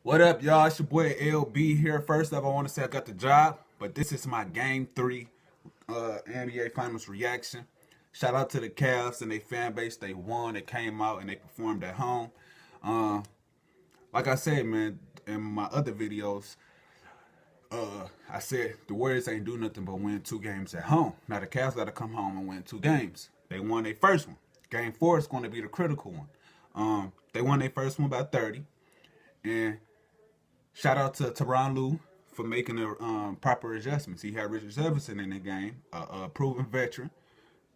What up, y'all? It's your boy LB here. First up, I want to say I got the job, but this is my Game 3 NBA Finals reaction. Shout out to the Cavs and their fan base. They won, they came out, and they performed at home. Uh, like I said, man, in my other videos, I said the Warriors ain't do nothing but win 2 games at home. Now the Cavs got to come home and win 2 games. They won their first one. Game 4 is going to be the critical one. They won their first one by 30, and shout out to Teron Lue for making the proper adjustments. He had Richard Jefferson in the game, a proven veteran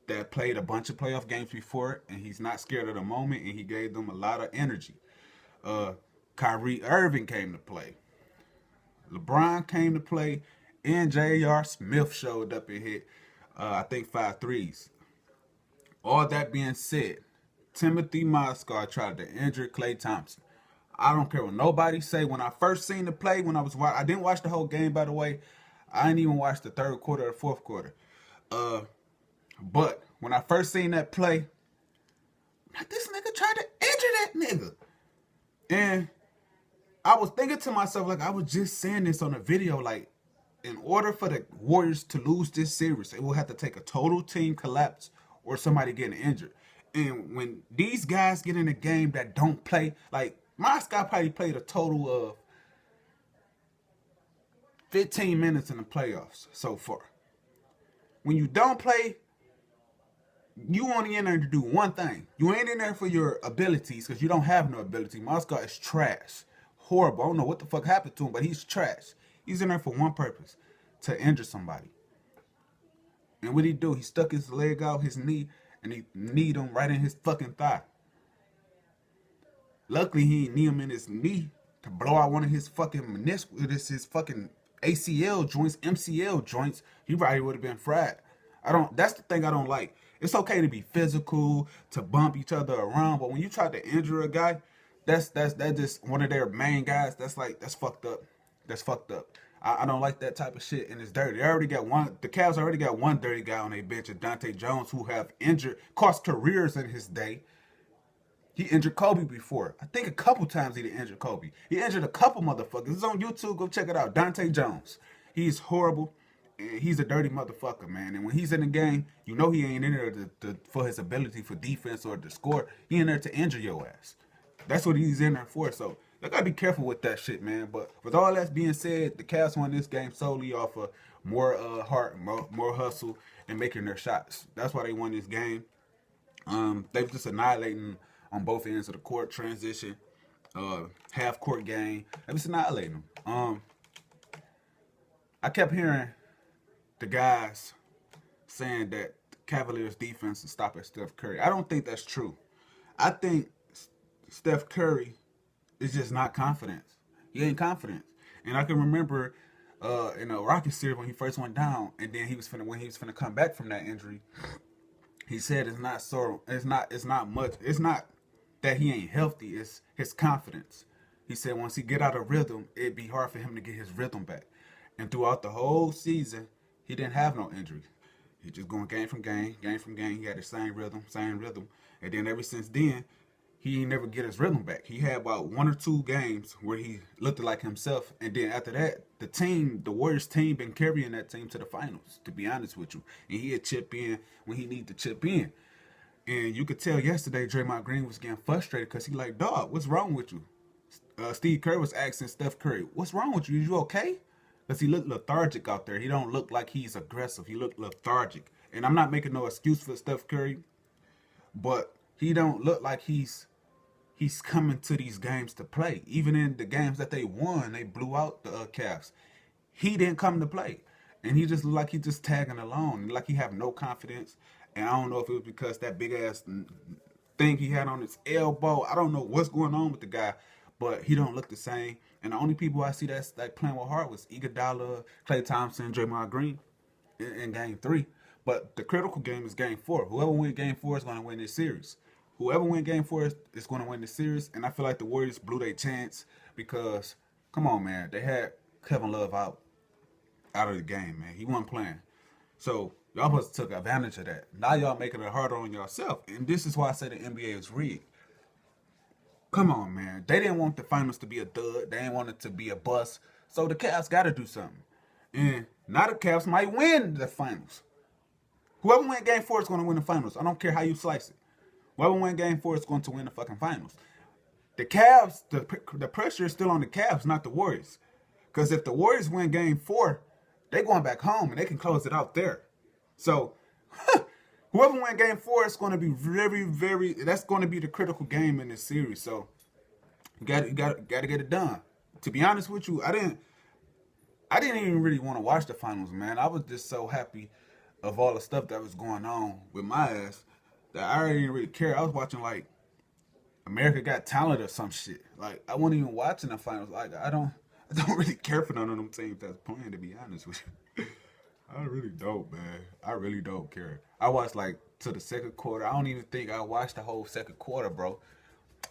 that played a bunch of playoff games before, and he's not scared of the moment, and he gave them a lot of energy. Uh, Kyrie Irving came to play. LeBron came to play, and J.R. Smith showed up and hit, I think, 5 threes. All that being said, Timothy Moscow tried to injure Klay Thompson. I don't care what nobody say. When I first seen the play, I didn't watch the whole game, by the way. I didn't even watch the third quarter or the fourth quarter. Uh, but when I first seen that play, like, this nigga tried to injure that nigga. And I was thinking to myself, like, I was just saying this on a video, like, in order for the Warriors to lose this series, it will have to take a total team collapse or somebody getting injured. And when these guys get in a game that don't play, like, Moscow probably played a total of 15 minutes in the playoffs so far. When you don't play, you only in there to do one thing. You ain't in there for your abilities because you don't have no ability. Moscow is trash. Horrible. I don't know what the fuck happened to him, but he's trash. He's in there for one purpose, to injure somebody. And what he do? He stuck his leg out, his knee, and he kneed him right in his fucking thigh. Luckily, he didn't knee him in his knee to blow out one of his fucking meniscus, his fucking ACL joints, MCL joints. He probably would have been fried. That's the thing I don't like. It's okay to be physical, to bump each other around, but when you try to injure a guy, that's just one of their main guys. That's fucked up. That's fucked up. I don't like that type of shit, and it's dirty. The Cavs already got one dirty guy on their bench, Dante Jones, who have cost careers in his day. He injured Kobe before. I think a couple times he injured Kobe. He injured a couple motherfuckers. It's on YouTube. Go check it out. Dante Jones. He's horrible. And he's a dirty motherfucker, man. And when he's in the game, you know he ain't in there for his ability for defense or to score. He in there to injure your ass. That's what he's in there for. So they gotta be careful with that shit, man. But with all that being said, the Cavs won this game solely off of more heart, more hustle, and making their shots. That's why they won this game. They were just annihilating on both ends of the court, transition, half court game. They was annihilating them. I kept hearing the guys saying that the Cavaliers defense is stopping Steph Curry. I don't think that's true. I think Steph Curry is just not confident. He ain't confident. And I can remember in a Rockets series when he first went down, and then when he was finna come back from that injury, he said it's not much. It's not that he ain't healthy. It's his confidence. He said once he get out of rhythm, it'd be hard for him to get his rhythm back. And throughout the whole season, he didn't have no injuries. He just going game from game, game from game. He had the same rhythm. And then ever since then, he ain't never get his rhythm back. He had about 1 or 2 games where he looked like himself, and then after that, the Warriors team, been carrying that team to the finals. To be honest with you, and he'd chip in when he need to chip in. And you could tell yesterday Draymond Green was getting frustrated because he like, dog, what's wrong with you? Steve Kerr was asking Steph Curry, what's wrong with you? You okay? Because he looked lethargic out there. He don't look like he's aggressive. He looked lethargic. And I'm not making no excuse for Steph Curry, but he don't look like he's coming to these games to play. Even in the games that they won, they blew out the Cavs. He didn't come to play. And he just looked like he just tagging along. Like he have no confidence. And I don't know if it was because that big ass thing he had on his elbow. I don't know what's going on with the guy, but he don't look the same. And the only people I see that's like playing with heart was Iguodala, Klay Thompson, Draymond Green in Game 3. But the critical game is Game 4. Whoever wins Game 4 is going to win this series. Whoever wins Game 4 is going to win the series. And I feel like the Warriors blew their chance because, come on, man, they had Kevin Love out of the game, man. He wasn't playing. So y'all must have took advantage of that. Now y'all making it harder on yourself. And this is why I say the NBA is rigged. Come on, man. They didn't want the finals to be a dud. They didn't want it to be a bust. So the Cavs got to do something. And now the Cavs might win the finals. Whoever wins Game 4 is going to win the finals. I don't care how you slice it. Whoever wins Game 4 is going to win the fucking finals. The Cavs, the pressure is still on the Cavs, not the Warriors. Because if the Warriors win Game 4, they going back home and they can close it out there. So, whoever wins Game 4 is going to be very, very. That's going to be the critical game in this series. So, you got to get it done. To be honest with you, I didn't even really want to watch the finals, man. I was just so happy of all the stuff that was going on with my ass that I didn't really care. I was watching like America Got Talent or some shit. Like I wasn't even watching the finals. Like I don't really care for none of them teams that's playing. To be honest with you, I really don't, man. I really don't care. I watched like to the second quarter. I don't even think I watched the whole second quarter, bro.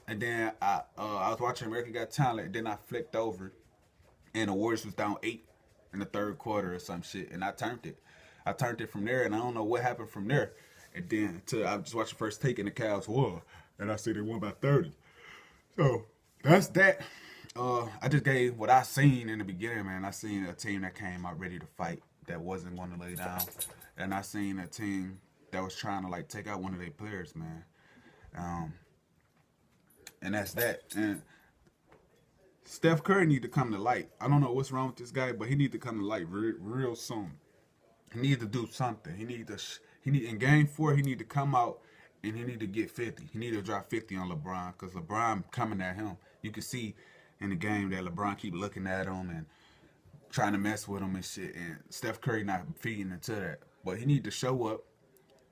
And then I was watching America Got Talent. And then I flicked over, and the Warriors was down 8 in the third quarter or some shit, and I turned it. I turned it from there, and I don't know what happened from there. And then I just watched the first take, and the Cavs won, and I see they won by 30. So that's that. I just gave what I seen in the beginning, man. I seen a team that came out ready to fight, that wasn't going to lay down, and I seen a team that was trying to like take out one of their players, man. And that's that. And Steph Curry need to come to light. I don't know what's wrong with this guy, but he need to come to light real soon. He need to do something. He need in Game 4. He need to come out and he need to get 50. He need to drop 50 on LeBron because LeBron coming at him. You can see in the game that LeBron keep looking at him and trying to mess with him and shit. And Steph Curry not feeding into that. But he need to show up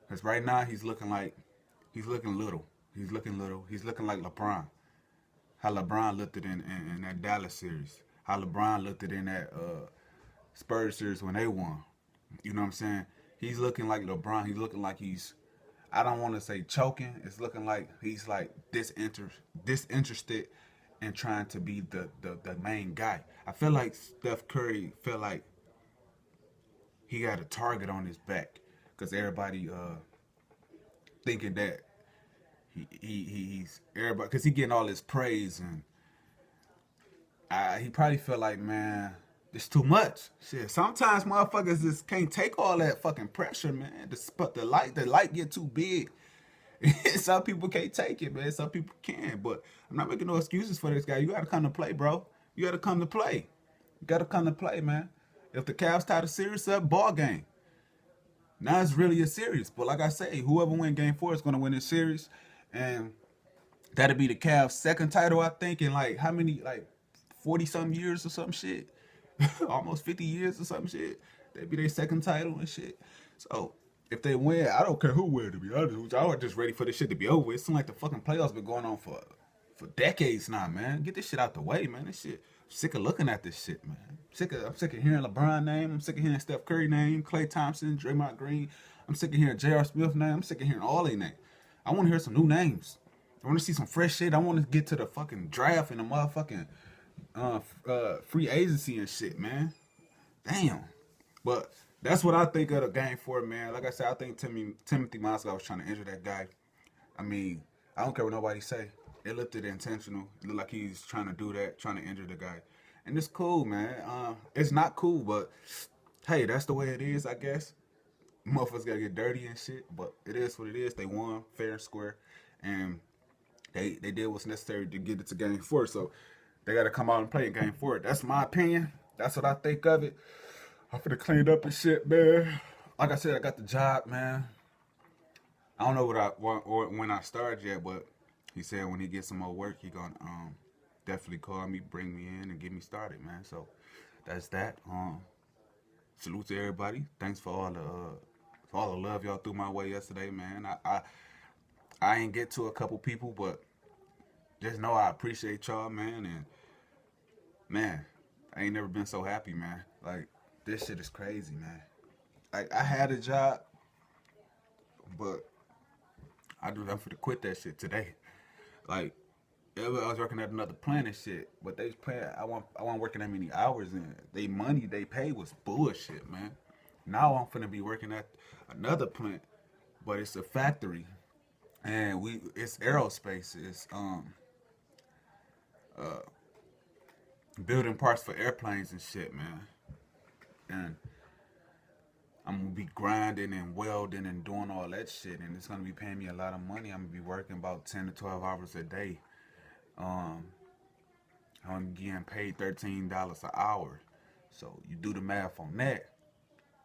because right now he's looking little. He's looking little. He's looking like LeBron. How LeBron looked it in that Dallas series. How LeBron looked it in that Spurs series when they won. You know what I'm saying? He's looking like LeBron. He's looking like he's, I don't want to say choking. It's looking like he's like disinterested in trying to be the main guy. I feel like Steph Curry felt like he got a target on his back because everybody thinking that he's everybody because he getting all this praise and he probably felt like, man, it's too much. Shit, sometimes motherfuckers just can't take all that fucking pressure, man. The light get too big. Some people can't take it, man. Some people can. But I'm not making no excuses for this guy. You gotta come to play, bro. You gotta come to play. You gotta come to play, man. If the Cavs tie the series up, ball game. Now it's really a series. But like I say, whoever win Game 4 is gonna win this series. And that'll be the Cavs' second title, I think, in like how many, like 40-something years or some shit. Almost 50 years or some shit. That'd be their second title and shit. So if they win, I don't care who wins, to be honest. I was just ready for this shit to be over. It seems like the fucking playoffs been going on for decades now, man. Get this shit out the way, man. This shit, I'm sick of looking at this shit, man. I'm sick of hearing LeBron name. I'm sick of hearing Steph Curry name, Klay Thompson, Draymond Green. I'm sick of hearing J.R. Smith name. I'm sick of hearing all their names. I want to hear some new names. I want to see some fresh shit. I want to get to the fucking draft and the motherfucking free agency and shit, man. Damn. But that's what I think of the Game 4, man. Like I said, I think Timothy Mozgov was trying to injure that guy. I mean, I don't care what nobody say. It looked intentional. It looked like he's trying to do that, trying to injure the guy. And it's cool, man. It's not cool, but hey, that's the way it is, I guess. Motherfuckers gotta get dirty and shit, but it is what it is. They won fair and square, and they did what's necessary to get it to Game 4. So they gotta come out and play in Game 4. That's my opinion. That's what I think of it. I'm finna clean up and shit, man. Like I said, I got the job, man. I don't know when I started yet, but he said when he gets some more work, he gonna definitely call me, bring me in, and get me started, man. So that's that. Salute to everybody. Thanks for all the love y'all threw my way yesterday, man. I ain't get to a couple people, but just know I appreciate y'all, man. And man, I ain't never been so happy, man. Like this shit is crazy, man. Like I had a job, but I'm finna quit that shit today. Like I was working at another plant and shit, but they paying. I wasn't working that many hours, and they money they paid was bullshit, man. Now I'm finna be working at another plant, but it's a factory, and it's aerospace. building parts for airplanes and shit, man. And I'm gonna be grinding and welding and doing all that shit, and it's gonna be paying me a lot of money. I'm gonna be working about 10 to 12 hours a day. Um, I'm getting paid $13 an hour. So you do the math on that.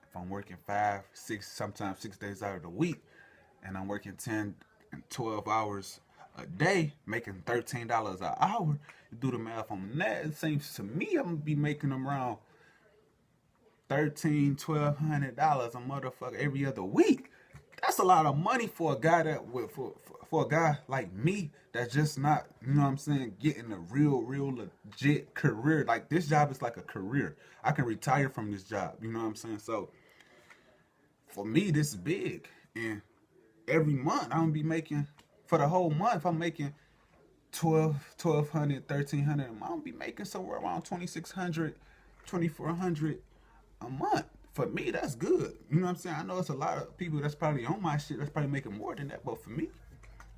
If I'm working 5, 6, sometimes 6 days out of the week, and I'm working 10 and 12 hours a day, making $13 an hour, you do the math on that. It seems to me I'm gonna be making them around $1,300, $1,200 a motherfucker every other week. That's a lot of money for a guy that for a guy like me that's just not, you know what I'm saying, getting a real legit career. Like, this job is like a career. I can retire from this job, you know what I'm saying? So for me, this is big. And every month I'm gonna be making, for the whole month, I'm making 1,200, 1,300. I'm gonna be making somewhere around 2,600, 2,400 a month. For me, that's good. You know what I'm saying? I know it's a lot of people that's probably on my shit that's probably making more than that, but for me,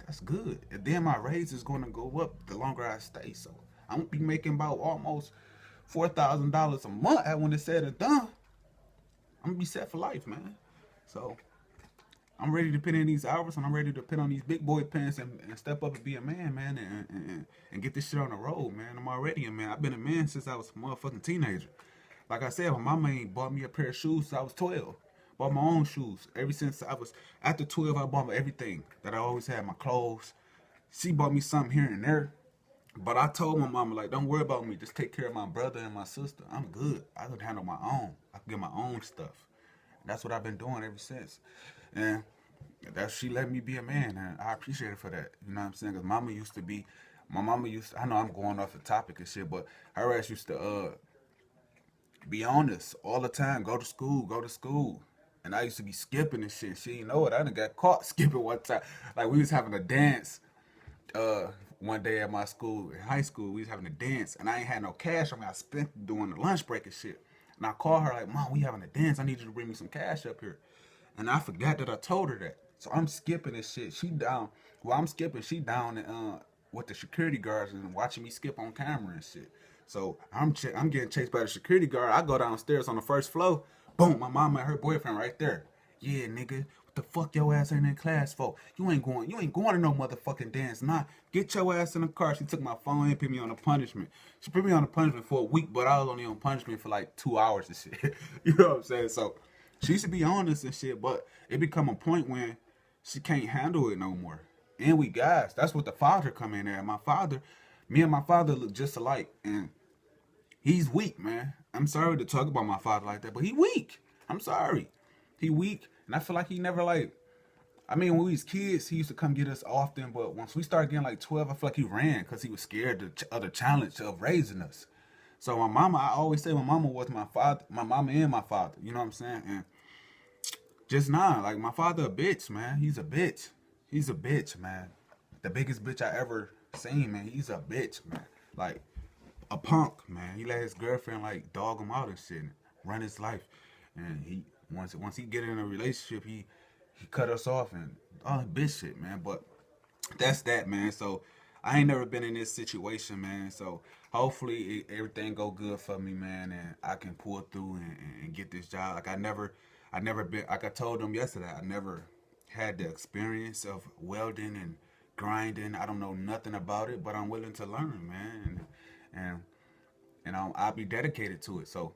that's good. And then my raise is gonna go up the longer I stay. So I'm gonna be making about almost $4,000 a month when it's said and done. I'm gonna be set for life, man. So I'm ready to put in these hours, and I'm ready to put on these big boy pants and step up and be a man, man, and get this shit on the road, man. I'm already a man. I've been a man since I was a motherfucking teenager. Like I said, my mama ain't bought me a pair of shoes since I was 12. Bought my own shoes. Ever since I was, after 12, I bought me everything that I always had, my clothes. She bought me something here and there. But I told my mama, like, don't worry about me. Just take care of my brother and my sister. I'm good. I can handle my own. I can get my own stuff. And that's what I've been doing ever since. And that she let me be a man, and I appreciate her for that. You know what I'm saying? Because my mama used to, I know I'm going off the topic and shit, but her ass used to be honest all the time. Go to school, go to school. And I used to be skipping and shit. She didn't know it. I done got caught skipping one time. Like, we was having a dance one day at my school, in high school. We was having a dance, and I ain't had no cash on me. I spent doing the lunch break and shit. And I called her like, Mom, we having a dance. I need you to bring me some cash up here. And I forgot that I told her that. So I'm skipping this shit. She down. Well, I'm skipping. She down with the security guards and watching me skip on camera and shit. So I'm getting chased by the security guard. I go downstairs on the first floor. Boom, my mom and her boyfriend right there. Yeah, nigga, what the fuck your ass ain't in class for? You ain't going to no motherfucking dance. Nah, get your ass in the car. She took my phone and put me on a punishment. She put me on a punishment for a week, but I was only on punishment for like 2 hours and shit. You know what I'm saying? So she should be honest and shit, but it become a point when she can't handle it no more. And we guys, that's what the father come in there. Me and my father look just alike, and he's weak, man. I'm sorry to talk about my father like that, but he weak. I'm sorry. He weak, and I feel like he never like, I mean, when we was kids, he used to come get us often, but once we started getting like 12, I feel like he ran because he was scared of the challenge of raising us. So my mama, I always say my mama was my father, my mama and my father, you know what I'm saying? And just now, like, my father a bitch, man. He's a bitch. He's a bitch, man. The biggest bitch I ever seen, man. He's a bitch, man. Like, a punk, man. He let his girlfriend like dog him out and shit, and run his life. And he once he get in a relationship, he cut us off and all that bitch shit, man. But that's that, man. So I ain't never been in this situation, man. So hopefully everything go good for me, man, and I can pull through and get this job. Like, I never been, like I told them yesterday, I never had the experience of welding and grinding. I don't know nothing about it, but I'm willing to learn, man. And I'll be dedicated to it. So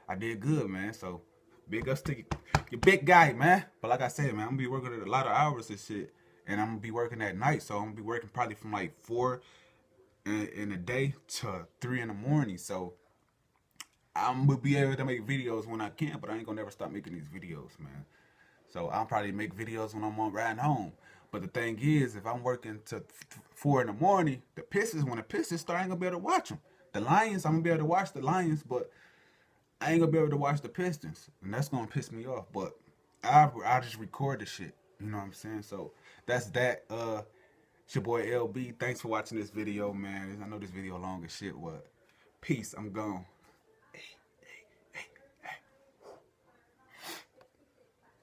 I did good, man. So big ups to your big guy, man. But like I said, man, I'm gonna be working a lot of hours and shit, and I'm gonna be working at night. So I'm gonna be working probably from like 4 in the day to 3 in the morning. So I'm gonna be able to make videos when I can, but I ain't gonna never stop making these videos, man. So I'll probably make videos when I'm on riding home. But the thing is, if I'm working to 4 in the morning, when the Pistons start, I ain't gonna be able to watch them. The Lions, I'm gonna be able to watch the Lions, but I ain't gonna be able to watch the Pistons, and that's gonna piss me off. But I'll just record the shit. You know what I'm saying? So that's that. It's your boy LB. Thanks for watching this video, man. I know this video long as shit. What? Peace. I'm gone.